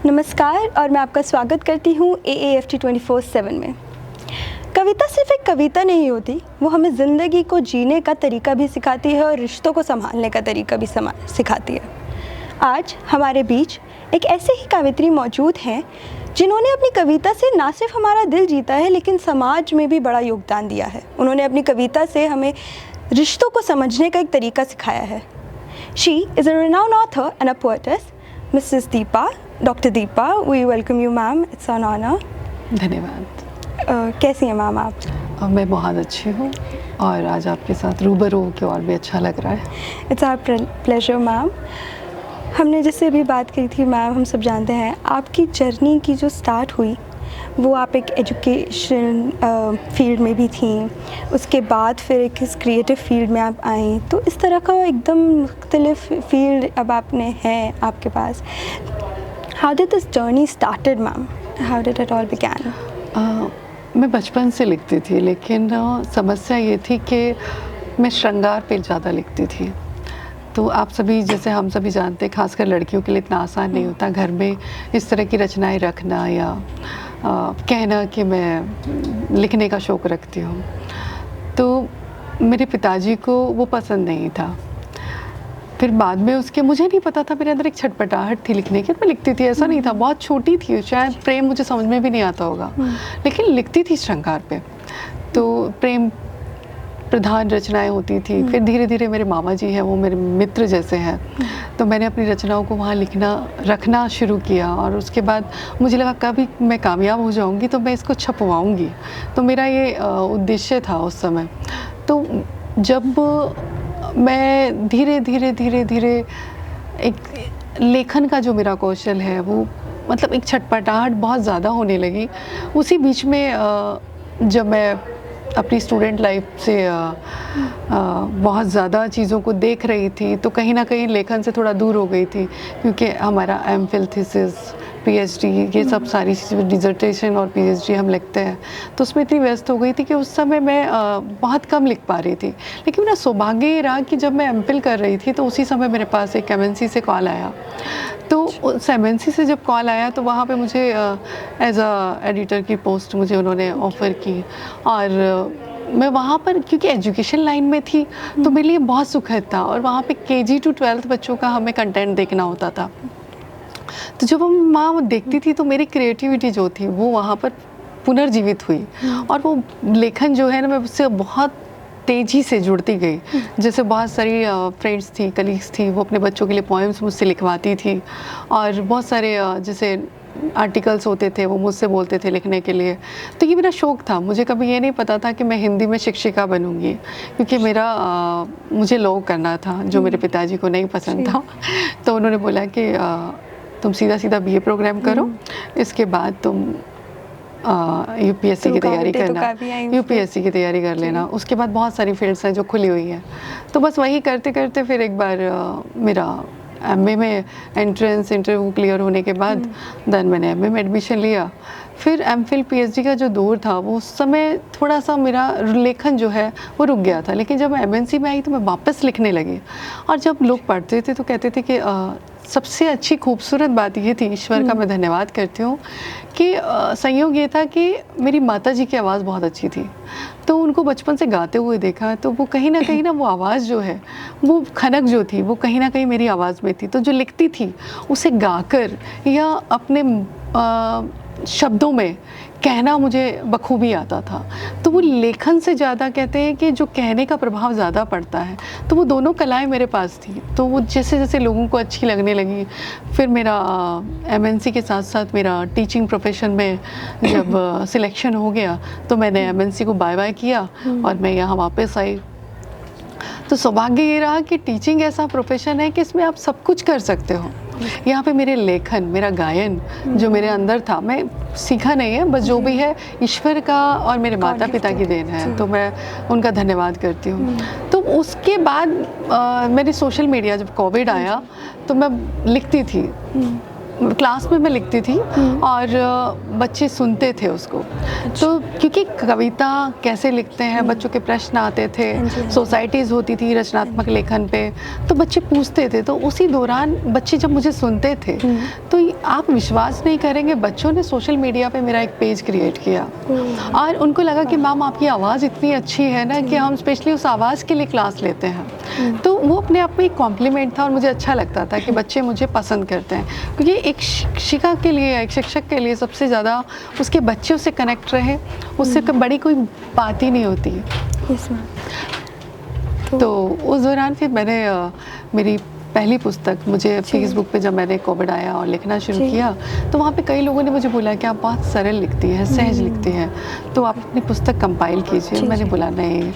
नमस्कार और मैं आपका स्वागत करती हूँ AAFT 24/7 में। कविता सिर्फ एक कविता नहीं होती, वो हमें ज़िंदगी को जीने का तरीका भी सिखाती है और रिश्तों को संभालने का तरीका भी सिखाती है। आज हमारे बीच एक ऐसे ही कवित्री मौजूद हैं जिन्होंने अपनी कविता से ना सिर्फ हमारा दिल जीता है लेकिन समाज में भी बड़ा योगदान दिया है। उन्होंने अपनी कविता से हमें रिश्तों को समझने का एक तरीका सिखाया है। She is a renowned author and a poetess, Mrs. Deepa, Dr. Deepa. We welcome you, ma'am. It's an honor. धन्यवाद। कैसी हैं मैम आप? मैं बहुत अच्छी हूँ और आज आपके साथ रूबरू होकर और भी अच्छा लग रहा है। It's our pleasure ma'am. हमने जिससे भी बात की थी मैम, हम सब जानते हैं आपकी जर्नी की जो स्टार्ट हुई वो आप एक एजुकेशन फील्ड में भी थी, उसके बाद फिर एक इस क्रिएटिव फील्ड में आप आई, तो इस तरह का एकदम मुख्तलिफ फील्ड अब आपने हैं आपके पास। How did this journey started ma'am? How did it all begin? मैं बचपन से लिखती थी, लेकिन समस्या ये थी कि मैं श्रृंगार पे ज़्यादा लिखती थी। तो आप सभी जैसे हम सभी जानते हैं, खासकर लड़कियों के लिए इतना आसान नहीं होता घर में इस तरह की रचनाएं रखना या कहना कि मैं लिखने का शौक़ रखती हूँ। तो मेरे पिताजी को वो पसंद नहीं था। फिर बाद में उसके मुझे नहीं पता था, मेरे अंदर एक छटपटाहट थी लिखने की। मैं लिखती थी, ऐसा नहीं था, बहुत छोटी थी, शायद प्रेम मुझे समझ में भी नहीं आता होगा, लेकिन लिखती थी श्रृंगार पे। तो प्रेम प्रधान रचनाएं होती थी। फिर धीरे धीरे मेरे मामा जी हैं, वो मेरे मित्र जैसे हैं, तो मैंने अपनी रचनाओं को वहाँ रखना शुरू किया। और उसके बाद मुझे लगा कभी मैं कामयाब हो जाऊँगी तो मैं इसको छपवाऊँगी। तो मेरा ये उद्देश्य था उस समय। तो जब मैं धीरे धीरे एक लेखन का जो मेरा कौशल है वो मतलब एक छटपटाहट बहुत ज़्यादा होने लगी। उसी बीच में जब मैं अपनी स्टूडेंट लाइफ से बहुत ज़्यादा चीज़ों को देख रही थी, तो कहीं ना कहीं लेखन से थोड़ा दूर हो गई थी, क्योंकि हमारा MPhil थीसिस, PhD, ये सब सारी चीज़ें, डिज़र्टेशन और PhD हम लिखते हैं, तो उसमें इतनी व्यस्त हो गई थी कि उस समय मैं बहुत कम लिख पा रही थी। लेकिन मेरा सौभाग्य ये रहा कि जब मैं MPhil कर रही थी तो उसी समय मेरे पास एक MNC से कॉल आया। तो उस MNC से जब कॉल आया तो वहाँ पे मुझे एज एडिटर की पोस्ट मुझे उन्होंने ऑफ़र की। और मैं वहाँ पर, क्योंकि एजुकेशन लाइन में थी, तो मेरे लिए बहुत सुखद था। और वहाँ पे KG to 12th बच्चों का हमें कंटेंट देखना होता था। तो जब हम वहाँ देखती थी तो मेरी क्रिएटिविटी जो थी वो वहाँ पर पुनर्जीवित हुई। और वो लेखन जो है ना, मैं उससे बहुत तेज़ी से जुड़ती गई। जैसे बहुत सारी फ्रेंड्स थी, कलीग्स थी, वो अपने बच्चों के लिए पोएम्स मुझसे लिखवाती थी। और बहुत सारे जैसे आर्टिकल्स होते थे वो मुझसे बोलते थे लिखने के लिए। तो ये मेरा शौक़ था। मुझे कभी ये नहीं पता था कि मैं हिंदी में शिक्षिका बनूंगी, क्योंकि मुझे लॉ करना था, जो मेरे पिताजी को नहीं पसंद था। तो उन्होंने बोला कि तुम सीधा BA प्रोग्राम करो, इसके बाद तुम UPSC की तैयारी करना, UPSC की तैयारी कर लेना। उसके बाद बहुत सारी फील्ड्स हैं जो खुली हुई हैं। तो बस वही करते करते फिर एक बार मेरा MA में एंट्रेंस इंटरव्यू क्लियर होने के बाद देन मैंने MA में एडमिशन लिया। फिर MPhil PhD का जो दौर था वो उस समय थोड़ा सा मेरा लेखन जो है वो रुक गया था। लेकिन जब मैं MNC में आई तो मैं वापस लिखने लगी। और जब लोग पढ़ते थे तो कहते थे कि सबसे अच्छी खूबसूरत बात ये थी, ईश्वर का मैं धन्यवाद करती हूँ कि संयोग ये था कि मेरी माताजी की आवाज़ बहुत अच्छी थी। तो उनको बचपन से गाते हुए देखा, तो वो कहीं ना वो आवाज़ जो है, वो खनक जो थी वो कहीं ना कहीं मेरी आवाज़ में थी। तो जो लिखती थी उसे गाकर या अपने शब्दों में कहना मुझे बखूबी आता था। तो वो लेखन से ज़्यादा कहते हैं कि जो कहने का प्रभाव ज़्यादा पड़ता है, तो वो दोनों कलाएं मेरे पास थी। तो वो जैसे जैसे लोगों को अच्छी लगने लगी, फिर मेरा MNC के साथ साथ मेरा टीचिंग प्रोफेशन में जब सिलेक्शन हो गया तो मैंने MNC को बाय बाय किया और मैं यहाँ वापस आई। तो सौभाग्य ये रहा कि टीचिंग ऐसा प्रोफेशन है कि इसमें आप सब कुछ कर सकते हो। यहाँ पे मेरे लेखन, मेरा गायन जो मेरे अंदर था, मैं सीखा नहीं है, बस जो भी है ईश्वर का और मेरे माता पिता की देन है। तो मैं उनका धन्यवाद करती हूँ। तो उसके बाद मेरे सोशल मीडिया, जब कोविड आया तो मैं लिखती थी क्लास में मैं लिखती थी और बच्चे सुनते थे उसको। तो क्योंकि कविता कैसे लिखते हैं, बच्चों के प्रश्न आते थे, सोसाइटीज़ होती थी रचनात्मक लेखन पे, तो बच्चे पूछते थे। तो उसी दौरान बच्चे जब मुझे सुनते थे तो आप विश्वास नहीं करेंगे, बच्चों ने सोशल मीडिया पे मेरा एक पेज क्रिएट किया और उनको लगा कि मैम आपकी आवाज़ इतनी अच्छी है ना कि हम स्पेशली उस आवाज़ के लिए क्लास लेते हैं। तो वो अपने आप में एक कॉम्प्लीमेंट था और मुझे अच्छा लगता था कि बच्चे मुझे पसंद करते हैं, क्योंकि एक शिक्षिका के लिए, एक शिक्षक के लिए सबसे ज़्यादा उसके बच्चों से कनेक्ट रहे, उससे बड़ी कोई बात ही नहीं होती है। तो उस दौरान फिर मैंने मेरी पहली पुस्तक मुझे फेसबुक पे जब मैंने कोविड आया और लिखना शुरू किया तो वहाँ पे कई लोगों ने मुझे बोला कि आप बहुत सरल लिखती हैं, सहज लिखती हैं, तो आप अपनी पुस्तक कंपाइल कीजिए। मैंने बोला नहीं,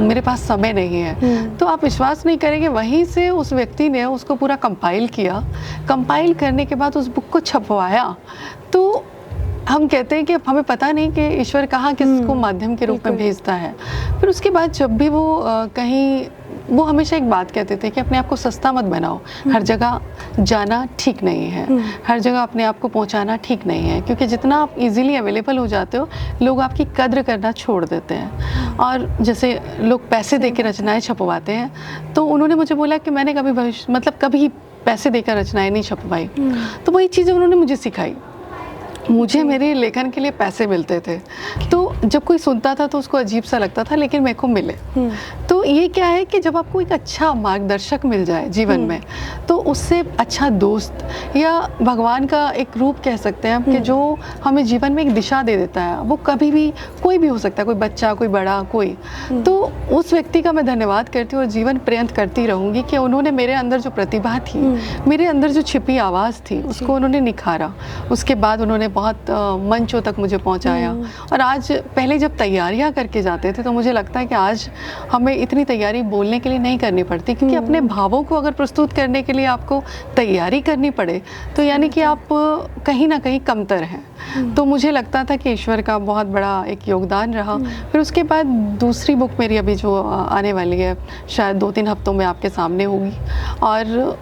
मेरे पास समय नहीं है। तो आप विश्वास नहीं करेंगे, वहीं से उस व्यक्ति ने उसको पूरा कंपाइल किया। कंपाइल करने के बाद उस बुक को छपवाया। तो हम कहते हैं कि हमें पता नहीं कि ईश्वर कहाँ किसको माध्यम के रूप में भेजता है। फिर उसके बाद जब भी वो कहीं, वो हमेशा एक बात कहते थे कि अपने आप को सस्ता मत बनाओ, हर जगह जाना ठीक नहीं है, हर जगह अपने आप को पहुंचाना ठीक नहीं है, क्योंकि जितना आप इजीली अवेलेबल हो जाते हो लोग आपकी कद्र करना छोड़ देते हैं। और जैसे लोग पैसे दे के रचनाएँ छपवाते हैं, तो उन्होंने मुझे बोला कि मैंने कभी पैसे देकर रचनाएँ नहीं छपवाई। तो वही चीज़ें उन्होंने मुझे सिखाई। मुझे मेरे लेखन के लिए पैसे मिलते थे, तो जब कोई सुनता था तो उसको अजीब सा लगता था, लेकिन मेरे को मिले। तो ये क्या है कि जब आपको एक अच्छा मार्गदर्शक मिल जाए जीवन में, तो उससे अच्छा दोस्त या भगवान का एक रूप कह सकते हैं कि जो हमें जीवन में एक दिशा दे देता है। वो कभी भी कोई भी हो सकता है, कोई बच्चा, कोई बड़ा, कोई। तो उस व्यक्ति का मैं धन्यवाद करती हूँ और जीवन पर्यंत करती रहूँगी कि उन्होंने मेरे अंदर जो प्रतिभा थी, मेरे अंदर जो छिपी आवाज़ थी, उसको उन्होंने निखारा। उसके बाद उन्होंने बहुत मंचों तक मुझे पहुंचाया। और आज, पहले जब तैयारियां करके जाते थे तो मुझे लगता है कि आज हमें इतनी तैयारी बोलने के लिए नहीं करनी पड़ती, क्योंकि अपने भावों को अगर प्रस्तुत करने के लिए आपको तैयारी करनी पड़े तो यानी कि आप कहीं ना कहीं कमतर हैं। तो मुझे लगता था कि ईश्वर का बहुत बड़ा एक योगदान रहा। फिर उसके बाद दूसरी बुक मेरी अभी जो आने वाली है, शायद 2-3 हफ्तों में आपके सामने होगी, और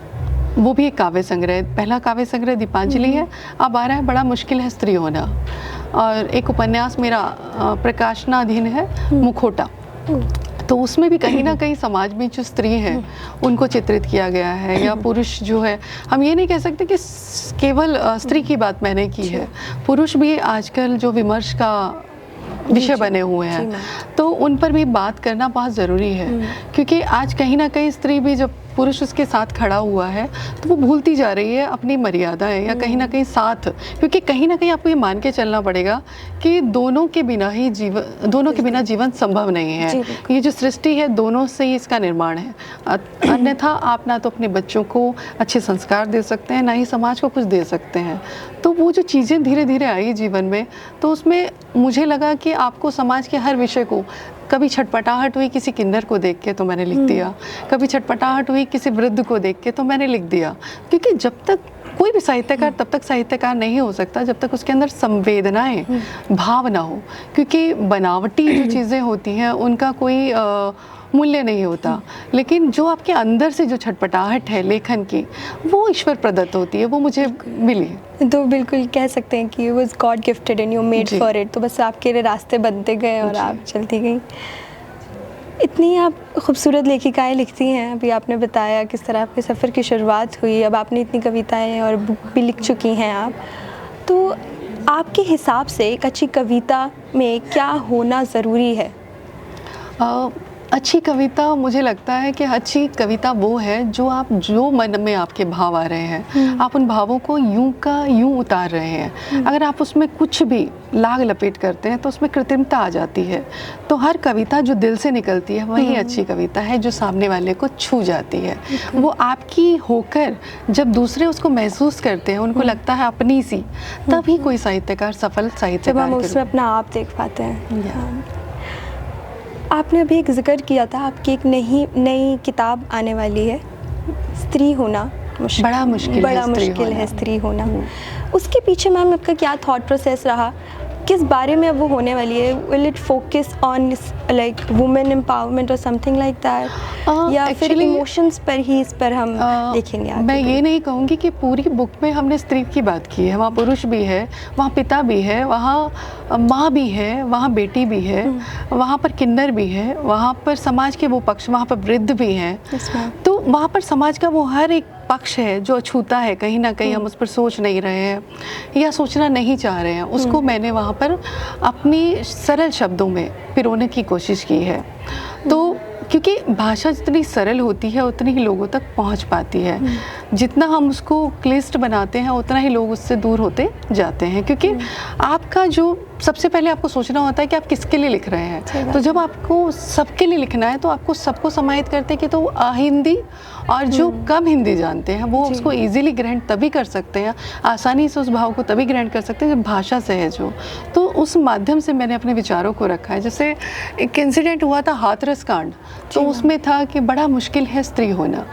वो भी एक काव्य संग्रह। पहला काव्य संग्रह दीपांजलि है, अब आ रहा है बड़ा मुश्किल है स्त्री होना, और एक उपन्यास मेरा प्रकाशनाधीन है, मुखौटा। तो उसमें भी कहीं ना कहीं समाज में जो स्त्री है उनको चित्रित किया गया है, या पुरुष जो है, हम ये नहीं कह सकते कि केवल स्त्री की बात मैंने की है, पुरुष भी आजकल जो विमर्श का विषय बने हुए हैं, तो उन पर भी बात करना बहुत ज़रूरी है। क्योंकि आज कहीं ना कहीं स्त्री भी, जब पुरुष उसके साथ खड़ा हुआ है, तो वो भूलती जा रही है अपनी मर्यादाएं, या कहीं ना कहीं साथ। क्योंकि कहीं ना कहीं आपको ये मान के चलना पड़ेगा कि दोनों के बिना जीवन संभव नहीं है। ये जो सृष्टि है, दोनों से ही इसका निर्माण है। अन्यथा आप ना तो अपने बच्चों को अच्छे संस्कार दे सकते हैं, ना ही समाज को कुछ दे सकते हैं। तो वो जो चीज़ें धीरे धीरे आई जीवन में, तो उसमें मुझे लगा कि आपको समाज के हर विषय को, कभी छटपटाहट हुई किसी किन्नर को देख के तो मैंने लिख दिया, कभी छटपटाहट हुई किसी वृद्ध को देख के तो मैंने लिख दिया। क्योंकि जब तक कोई भी साहित्यकार तब तक साहित्यकार नहीं हो सकता जब तक उसके अंदर संवेदनाएं, भाव ना हो। क्योंकि बनावटी जो चीज़ें होती हैं उनका कोई मूल्य नहीं होता, लेकिन जो आपके अंदर से जो छटपटाहट है लेखन की, वो ईश्वर प्रदत्त होती है, वो मुझे मिली। तो बिल्कुल कह सकते हैं कि वो God gifted and you made for it. तो बस आपके लिए रास्ते बनते गए और आप चलती गई। इतनी आप खूबसूरत लेखिकाएँ लिखती हैं। अभी आपने बताया किस तरह आपके सफ़र की शुरुआत हुई, अब आपने इतनी कविताएँ और बुक भी लिख चुकी हैं आप। तो आपके हिसाब से एक अच्छी कविता में क्या होना ज़रूरी है? अच्छी कविता, मुझे लगता है कि अच्छी कविता वो है जो मन में आपके भाव आ रहे हैं, आप उन भावों को यूं का यूं उतार रहे हैं। अगर आप उसमें कुछ भी लाग लपेट करते हैं तो उसमें कृत्रिमता आ जाती है। तो हर कविता जो दिल से निकलती है वही अच्छी कविता है, जो सामने वाले को छू जाती है। वो आपकी होकर जब दूसरे उसको महसूस करते हैं, उनको लगता है अपनी सी, तभी कोई साहित्यकार सफल साहित्यकार, जब हम उसमें अपना आप देख पाते हैं। आपने अभी एक जिक्र किया था, आपकी एक नई किताब आने वाली है, स्त्री होना बड़ा मुश्किल है स्त्री होना। उसके पीछे मैम आपका क्या थॉट प्रोसेस रहा किस बारे में अब वो होने वाली है? Will it focus on like women empowerment और समथिंग लाइक दैट, या फिर actually, इमोशंस पर ही इस पर हम देखेंगे आगे? मैं ये नहीं कहूँगी कि पूरी बुक में हमने स्त्री की बात की है। वहाँ पुरुष भी है, वहाँ पिता भी है, वहाँ माँ भी है, वहाँ बेटी भी है, वहाँ पर किन्नर भी है, वहाँ पर समाज के वो पक्ष, वहाँ पर वृद्ध भी हैं। Yes, ma'am. तो वहाँ पर समाज का वो हर एक पक्ष है जो अछूता है, कहीं ना कहीं हम उस पर सोच नहीं रहे हैं या सोचना नहीं चाह रहे हैं, उसको मैंने वहाँ पर अपनी सरल शब्दों में पिरोने की कोशिश की है। तो क्योंकि भाषा जितनी सरल होती है उतनी ही लोगों तक पहुंच पाती है, जितना हम उसको क्लिष्ट बनाते हैं उतना ही लोग उससे दूर होते जाते हैं। क्योंकि आपका जो सबसे पहले आपको सोचना होता है कि आप किसके लिए लिख रहे हैं। तो जब आपको सबके लिए लिखना है तो आपको सबको समाहित करते हैं कि तो हिंदी और जो कम हिंदी जानते हैं वो उसको इजीली ग्रहण तभी कर सकते हैं, आसानी से उस भाव को तभी ग्रहण कर सकते हैं जब भाषा सहज हो। तो उस माध्यम से मैंने अपने विचारों को रखा है। जैसे एक इंसिडेंट हुआ था हाथरस कांड, तो उसमें था कि बड़ा मुश्किल है स्त्री होना,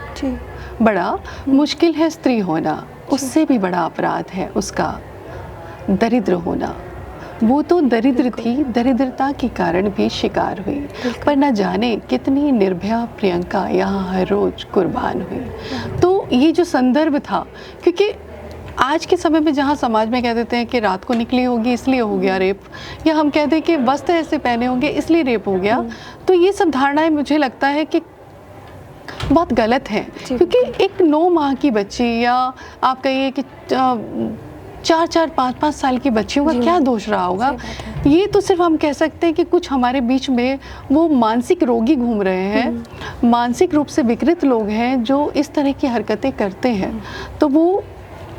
बड़ा मुश्किल है स्त्री होना, उससे भी बड़ा अपराध है उसका दरिद्र होना। वो तो दरिद्र थी, दरिद्रता के कारण भी शिकार हुई, पर न जाने कितनी निर्भया प्रियंका यहाँ हर रोज कुर्बान हुई। तो ये जो संदर्भ था, क्योंकि आज के समय में जहाँ समाज में कह देते हैं कि रात को निकली होगी इसलिए हो गया रेप, या हम कह दें कि वस्त्र ऐसे पहने होंगे इसलिए रेप हो गया, तो ये सब धारणाएं मुझे लगता है कि बहुत गलत है। क्योंकि एक 9 माह की बच्ची या आप कहिए कि 4-4, 5-5 साल की बच्चियों का क्या दोष रहा होगा? ये तो सिर्फ हम कह सकते हैं कि कुछ हमारे बीच में वो मानसिक रोगी घूम रहे हैं, मानसिक रूप से विकृत लोग हैं जो इस तरह की हरकतें करते हैं। तो वो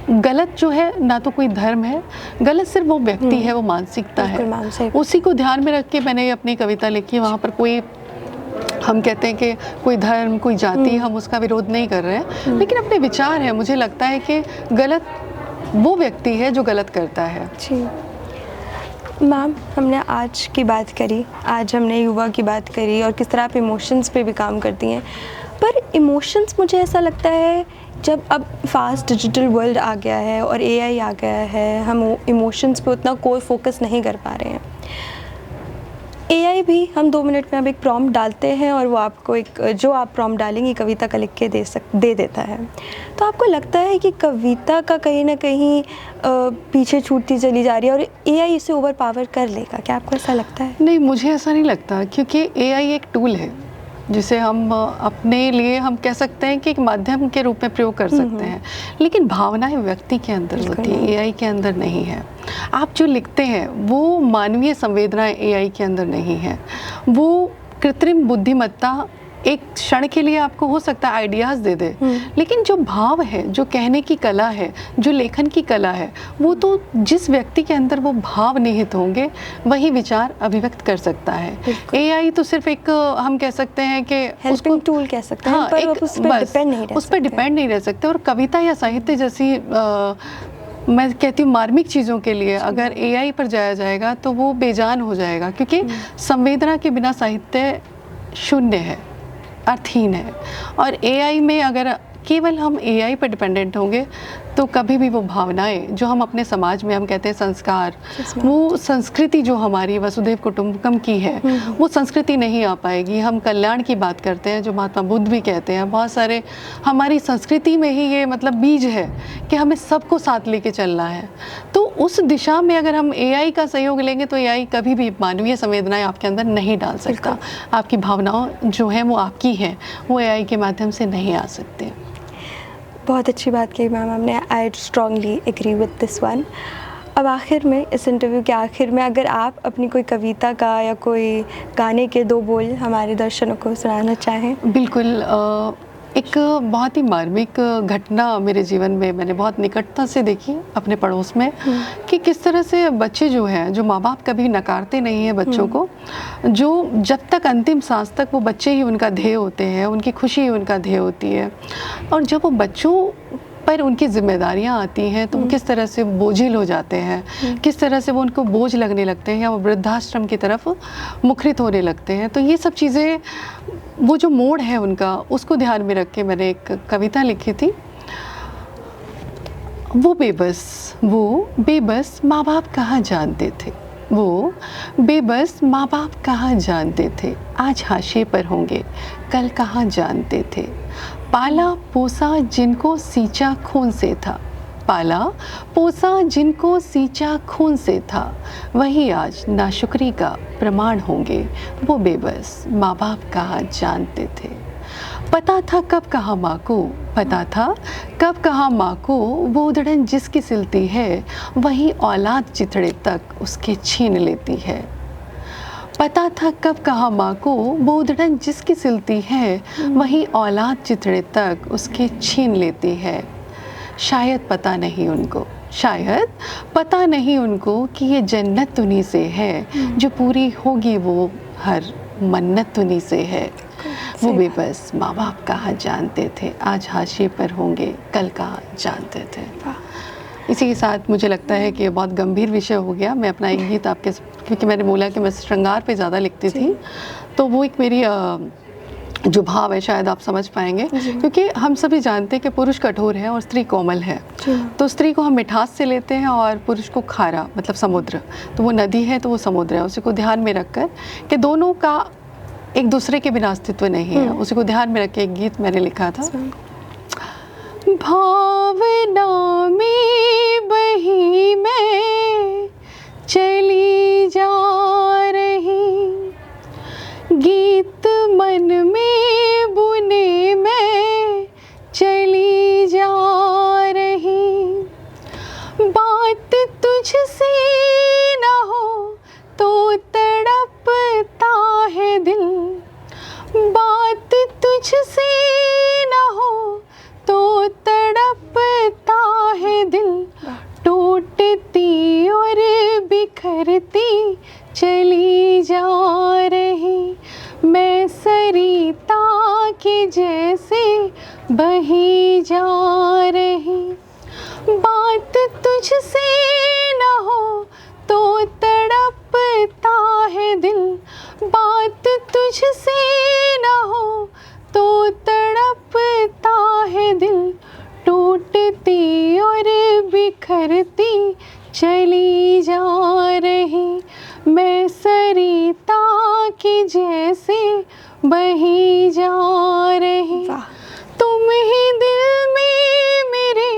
गलत जो है ना तो कोई धर्म है, गलत सिर्फ वो व्यक्ति है, वो मानसिकता है। उसी को ध्यान में रख के मैंने अपनी कविता लिखी। वहाँ पर कोई, हम कहते हैं कि कोई धर्म, कोई जाति, हम उसका विरोध नहीं कर रहे हैं, लेकिन अपने विचार है। मुझे लगता है कि गलत वो व्यक्ति है जो गलत करता है। जी मैम, हमने आज की बात करी, आज हमने युवा की बात करी और किस तरह आप इमोशंस पे भी काम करती हैं। पर इमोशंस, मुझे ऐसा लगता है जब अब फास्ट डिजिटल वर्ल्ड आ गया है और एआई आ गया है, हम इमोशंस पे उतना कोई फोकस नहीं कर पा रहे हैं। एआई भी हम 2 मिनट में अब एक प्रॉम्प्ट डालते हैं और वो आपको एक, जो आप प्रॉम्प्ट डालेंगी कविता का लिख के दे देता है। तो आपको लगता है कि कविता का कहीं ना कहीं पीछे छूटती चली जा रही है और एआई इसे ओवर पावर कर लेगा? क्या आपको ऐसा लगता है? नहीं, मुझे ऐसा नहीं लगता, क्योंकि एआई एक टूल है जिसे हम अपने लिए, हम कह सकते हैं कि एक माध्यम के रूप में प्रयोग कर सकते हैं, लेकिन भावनाएं व्यक्ति के अंदर होती है, एआई के अंदर नहीं है। आप जो लिखते हैं वो मानवीय संवेदनाएं एआई के अंदर नहीं है। वो कृत्रिम बुद्धिमत्ता एक क्षण के लिए आपको हो सकता है आइडियाज़ दे दे, लेकिन जो भाव है, जो कहने की कला है, जो लेखन की कला है, वो तो जिस व्यक्ति के अंदर वो भाव निहित होंगे वही विचार अभिव्यक्त कर सकता है। एआई तो सिर्फ एक, हम कह सकते हैं कि हेल्पिंग टूल कह सकते हैं, पर आप उस पर डिपेंड नहीं रह सकते। और कविता या साहित्य जैसी मैं कहती हूँ मार्मिक चीज़ों के लिए अगर एआई पर जाया जाएगा तो वो बेजान हो जाएगा, क्योंकि संवेदना के बिना साहित्य शून्य है, अर्थहीन है। और एआई में अगर केवल हम एआई पर डिपेंडेंट होंगे तो कभी भी वो भावनाएं जो हम अपने समाज में, हम कहते हैं संस्कार, वो संस्कृति जो हमारी वसुधैव कुटुंबकम की है, वो संस्कृति नहीं आ पाएगी। हम कल्याण की बात करते हैं जो महात्मा बुद्ध भी कहते हैं, बहुत सारे हमारी संस्कृति में ही ये मतलब बीज है कि हमें सबको साथ लेके चलना है। तो उस दिशा में अगर हम एआई का सहयोग लेंगे तो एआई कभी भी मानवीय संवेदनाएं आपके अंदर नहीं डाल सकता। आपकी भावनाएं जो हैं वो आपकी हैं, वो एआई के माध्यम से नहीं आ सकते। बहुत अच्छी बात कही मैम आपने, I strongly agree with this one. अब आखिर में, इस इंटरव्यू के आखिर में, अगर आप अपनी कोई कविता का या कोई गाने के 2 बोल हमारे दर्शकों को सुनाना चाहें। बिल्कुल। एक बहुत ही मार्मिक घटना मेरे जीवन में मैंने बहुत निकटता से देखी अपने पड़ोस में, कि किस तरह से बच्चे जो हैं, जो माँ बाप कभी नकारते नहीं हैं बच्चों को, जो जब तक अंतिम सांस तक वो बच्चे ही उनका ध्येय होते हैं, उनकी खुशी ही उनका ध्येय होती है, और जब वो बच्चों पर उनकी जिम्मेदारियां आती हैं तो वो किस तरह से बोझिल हो जाते हैं, किस तरह से वो उनको बोझ लगने लगते हैं या वो वृद्धाश्रम की तरफ मुखरित होने लगते हैं। तो ये सब चीज़ें, वो जो मोड़ है उनका, उसको ध्यान में रख के मैंने एक कविता लिखी थी। वो बेबस माँ बाप कहाँ जानते थे, वो बेबस माँ बाप कहाँ जानते थे, आज हाशिए पर होंगे, कल कहाँ जानते थे। पाला पोसा जिनको सींचा खून से था, पाला पोसा जिनको सींचा खून से था, वही आज नाशुक्री का प्रमाण होंगे। वो बेबस माँ बाप कहाँ जानते थे। पता था कब कहाँ माँ को, पता था कब कहाँ माँ को, वो उधड़न जिसकी सिलती है, वही औलाद चिथड़े तक उसके छीन लेती है। पता था कब कहाँ माँ को, वो उधड़न जिसकी सिलती है, वही औलाद चिथड़े तक उसके छीन लेती है। शायद पता नहीं उनको, शायद पता नहीं उनको कि ये जन्नत उन्हीं से है, जो पूरी होगी वो हर मन्नत उन्हीं से है। वो बेबस माँ बाप कहाँ जानते थे, आज हाशिए पर होंगे, कल कहाँ जानते थे। इसी के साथ मुझे लगता है कि ये बहुत गंभीर विषय हो गया। मैं अपना एक गीत आपके, क्योंकि मैंने बोला कि मैं श्रृंगार पे ज़्यादा लिखती थी, तो वो एक मेरी जो भाव है शायद आप समझ पाएंगे, क्योंकि हम सभी जानते हैं कि पुरुष कठोर है और स्त्री कोमल है। तो स्त्री को हम मिठास से लेते हैं और पुरुष को खारा, मतलब समुद्र। तो वो नदी है तो वो समुद्र है। उसी को ध्यान में रखकर कि दोनों का एक दूसरे के बिना अस्तित्व नहीं है, उसी को ध्यान में रख के एक गीत मैंने लिखा था। भावना में बही मैं चली जा रही, गीत मन में बुने मैं चली जा रही। बात तुझसे न हो तो तड़पता है दिल, बात तुझसे न हो तो तड़पता है दिल। टूटती और बिखरती चली जा रही, मैं सरिता के जैसे बही जा रही। बात तुझसे न हो तो तड़पता है दिल, बात तुझसे न हो तो तड़पता है दिल। टूटती और बिखरती चली जा रही, मैं सरिता की जैसे बही जा रही। तुम ही दिल में मेरे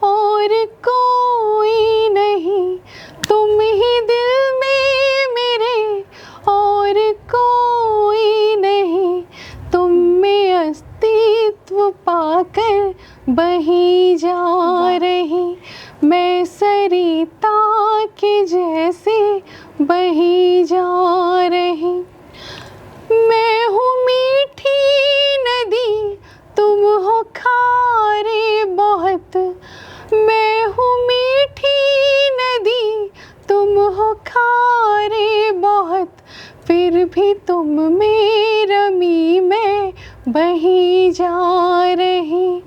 और कोई नहीं, तुम ही दिल में मेरे और कोई नहीं। तुम में अस्तित्व पाकर बही जा रही, मैं सरिता के जैसे बही जा रही। मैं हूँ मीठी नदी, तुम हो खारे बहुत, मैं हूँ मीठी नदी, तुम हो खारे बहुत। फिर भी तुम में रमी मैं बही जा रही,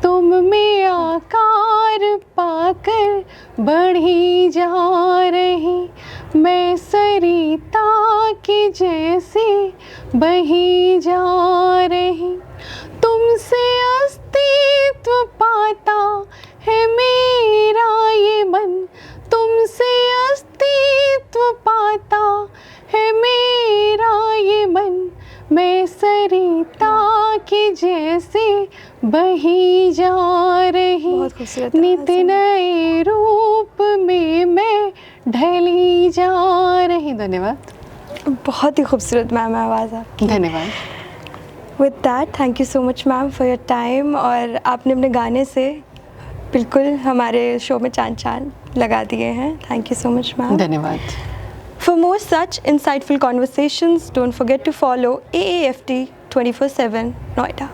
तुम में आकार पाकर बढ़ी जा रही, मैं सरिता के जैसे बही जा रही। तुमसे अस्तित्व पाता है मेरा ये मन, तुमसे अस्तित्व पाता है मेरा ये मन। मैं सरिता के जैसे बही जा रही, नित नए रूप में मैं ढली जा रही। धन्यवाद। बहुत ही खूबसूरत मैम आवाज़ आपकी। धन्यवाद। With that thank you so much ma'am for your time, और आपने अपने गाने से बिल्कुल हमारे शो में चांद चांद लगा दिए हैं। Thank you so much ma'am. धन्यवाद। For more such insightful conversations, don't forget to follow AAFT 24/7 Noida.